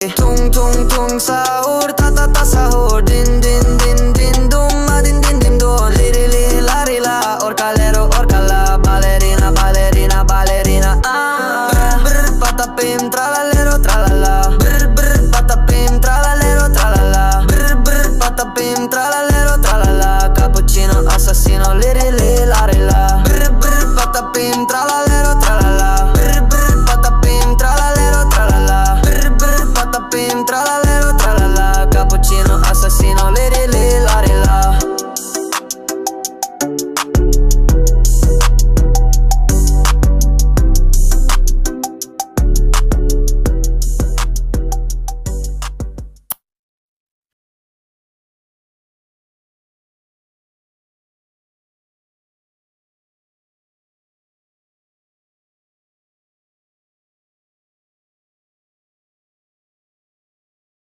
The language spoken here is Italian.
Tung tung tung sahur, ta ta ta sahur. Din din din din dum, ma din din din dum. Liri li la ri la, orcalero orcala. Ballerina ballerina ballerina. Brr brr patapim tralalero tralala. Brr brr patapim tralalero tralala. Brr brr patapim tralalero tralala. Cappuccino assassino, liri li la ri la. Brr brr patapim tralalero tralala. Brr brr patapim tralalero tralala. Brr brr patapim tralala.